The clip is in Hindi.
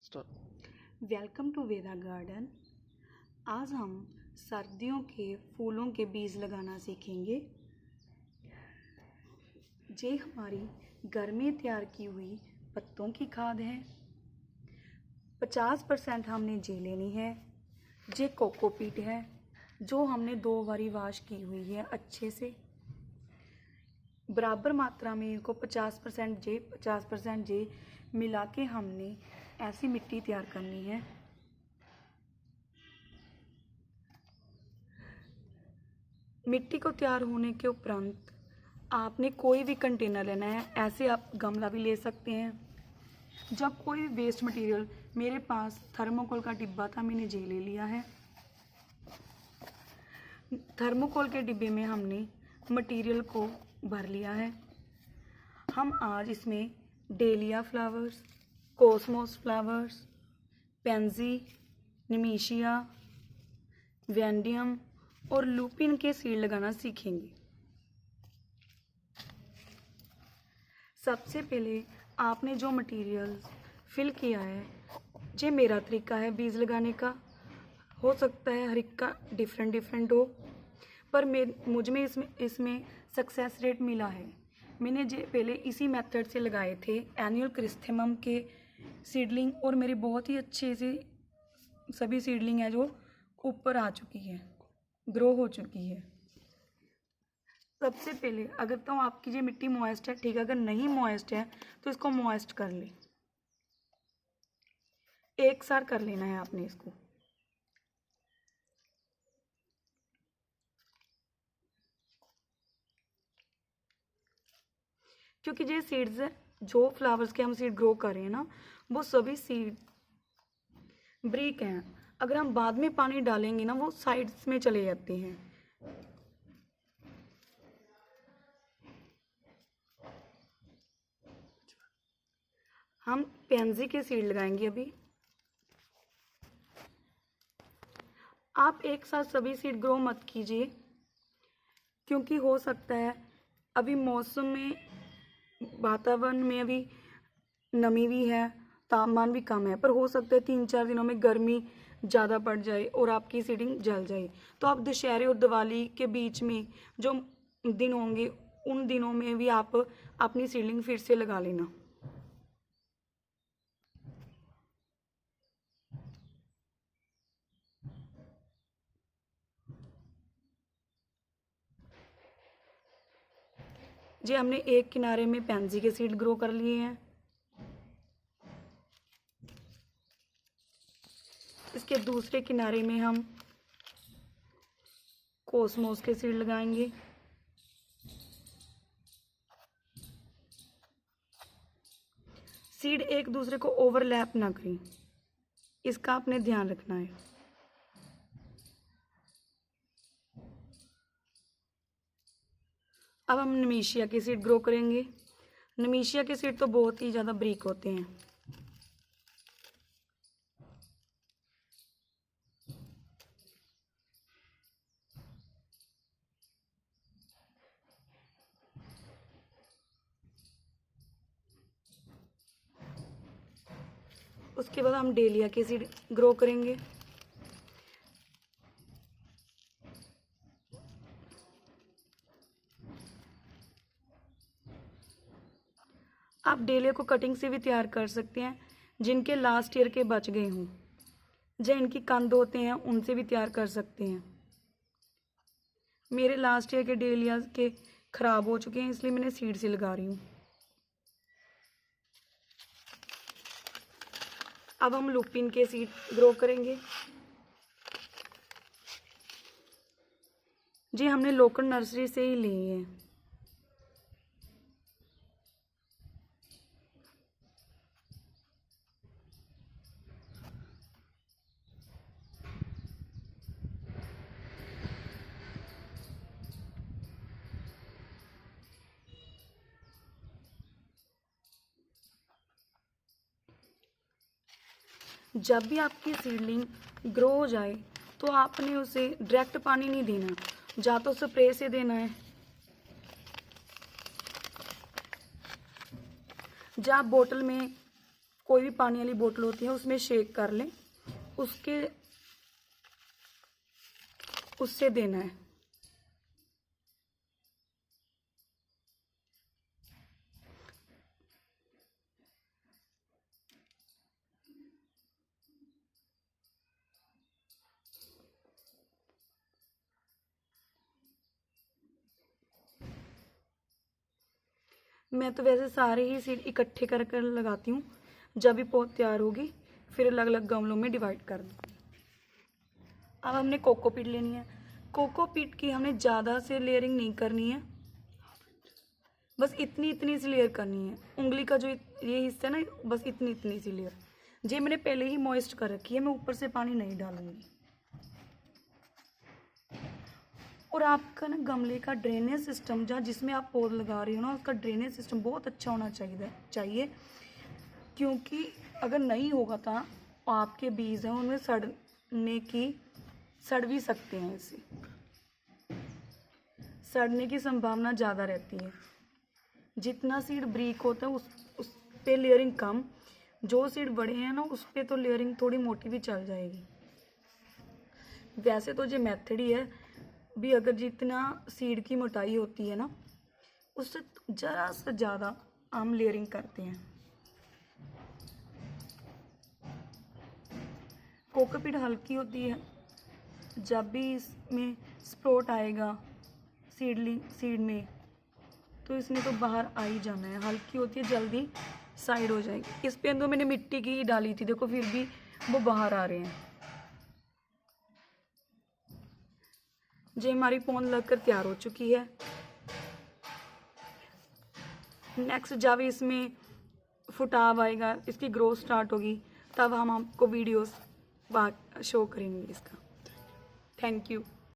Start. Welcome to Veda Garden. आज हम सर्दियों के फूलों के बीज लगाना सीखेंगे। ये हमारी घर में तैयार की हुई पत्तों की खाद है। 50% हमने ये लेनी है। ये कोकोपीट है जो हमने 2 बारी वॉश की हुई है अच्छे से। बराबर मात्रा में इनको 50% जे मिला के हमने ऐसी मिट्टी तैयार करनी है। मिट्टी को तैयार होने के उपरांत आपने कोई भी कंटेनर लेना है। ऐसे आप गमला भी ले सकते हैं। जब कोई वेस्ट मटेरियल, मेरे पास थर्मोकोल का डिब्बा था, मैंने ये ले लिया है। थर्मोकोल के डिब्बे में हमने मटेरियल को भर लिया है। हम आज इसमें dahlia flowers, cosmos flowers, pansy, nemesia, venidium और लुपिन के सीड लगाना सीखेंगे। सबसे पहले आपने जो मटेरियल फिल किया है, ये मेरा तरीका है बीज लगाने का। हो सकता है हर एक का डिफरेंट हो, पर मुझ में इसमें सक्सेस रेट मिला है। मैंने जो पहले इसी मेथड से लगाए थे एनुअल क्रिस्थेमम के सीडलिंग, और मेरे बहुत ही अच्छे से सभी सीडलिंग है जो ऊपर आ चुकी है, ग्रो हो चुकी है। सबसे पहले अगर तो आपकी ये मिट्टी मॉइस्ट है, ठीक है। अगर नहीं मॉइस्ट है तो इसको मॉइस्ट कर ले। एक सार कर लेना है आपने इसको। क्योंकि ये सीड्स है, जो फ्लावर्स के हम सीड ग्रो कर रहे हैं ना, वो सभी सीड ब्रीक हैं। अगर हम बाद में पानी डालेंगे ना, वो साइड्स में चले जाते हैं। हम पेंजी के सीड लगाएंगे अभी। आप एक साथ सभी सीड ग्रो मत कीजिए, क्योंकि हो सकता है अभी मौसम में, वातावरण में अभी नमी भी है, तापमान भी कम है, पर हो सकता है 3-4 दिनों में गर्मी ज़्यादा बढ़ जाए और आपकी सीडिंग जल जाए। तो आप दशहरे और दिवाली के बीच में जो दिन होंगे, उन दिनों में भी आप अपनी सीडलिंग फिर से लगा लेना। जी हमने एक किनारे में पेंजी के सीड ग्रो कर लिए हैं। इसके दूसरे किनारे में हम कॉस्मोस के सीड लगाएंगे। सीड एक दूसरे को ओवरलैप ना करें, इसका आपने ध्यान रखना है। अब हम निमेशिया के सीड ग्रो करेंगे। निमेशिया के सीड तो बहुत ही ज़्यादा ब्रीक होते हैं। उसके बाद हम डेलिया के सीड ग्रो करेंगे। आप डेलिया को कटिंग से भी तैयार कर सकते हैं, जिनके लास्ट ईयर के बच गए हों, जो इनकी कंद होते हैं, उनसे भी तैयार कर सकते हैं। मेरे लास्ट ईयर के डेलिया के ख़राब हो चुके हैं, इसलिए मैंने सीड से लगा रही हूँ। अब हम लुपिन के सीड ग्रो करेंगे। जी हमने लोकल नर्सरी से ही लिए हैं। जब भी आपकी सीडलिंग ग्रो हो जाए तो आपने उसे डायरेक्ट पानी नहीं देना, या तो स्प्रे से देना है, या बोतल में कोई भी पानी वाली बोतल होती है उसमें शेक कर लें, उससे देना है। मैं तो वैसे सारे ही सीड इकट्ठे कर कर लगाती हूँ, जब भी पौध तैयार होगी फिर अलग अलग गमलों में डिवाइड कर दूँगी। अब हमने कोकोपीट लेनी है। कोकोपीट की हमने ज़्यादा से लेयरिंग नहीं करनी है, बस इतनी इतनी सी लेयर करनी है। उंगली का जो ये हिस्सा है ना, बस इतनी इतनी सी लेयर। ये मैंने पहले ही मॉइस्ट कर रखी है, मैं ऊपर से पानी नहीं डालूंगी। और आपका ना गमले का ड्रेनेज सिस्टम, जहाँ जिसमें आप पौध लगा रही हो ना, उसका ड्रेनेज सिस्टम बहुत अच्छा होना चाहिए, क्योंकि अगर नहीं होगा तो आपके बीज हैं उनमें सड़ भी सकते हैं। इससे सड़ने की संभावना ज़्यादा रहती है। जितना सीड ब्रीक होता है उस पे लेयरिंग कम, जो सीड बड़े हैं ना उस पे तो लेयरिंग थोड़ी मोटी भी चल जाएगी। वैसे तो ये मेथड ही है भी, अगर जितना सीड की मोटाई होती है ना उससे ज़रा सा ज़्यादा हम लेयरिंग करते हैं। कोकोपीट हल्की होती है, जब भी इसमें स्प्रोट आएगा सीड में तो इसने तो बाहर आ ही जाना है। हल्की होती है, जल्दी साइड हो जाएगी। इस पे तो मैंने मिट्टी की ही डाली थी, देखो फिर भी वो बाहर आ रहे हैं। ये हमारी पौध लगकर तैयार हो चुकी है। नेक्स्ट जब इसमें फुटाव आएगा, इसकी ग्रोथ स्टार्ट होगी, तब हम आपको वीडियोस शो करेंगे इसका। Thank you.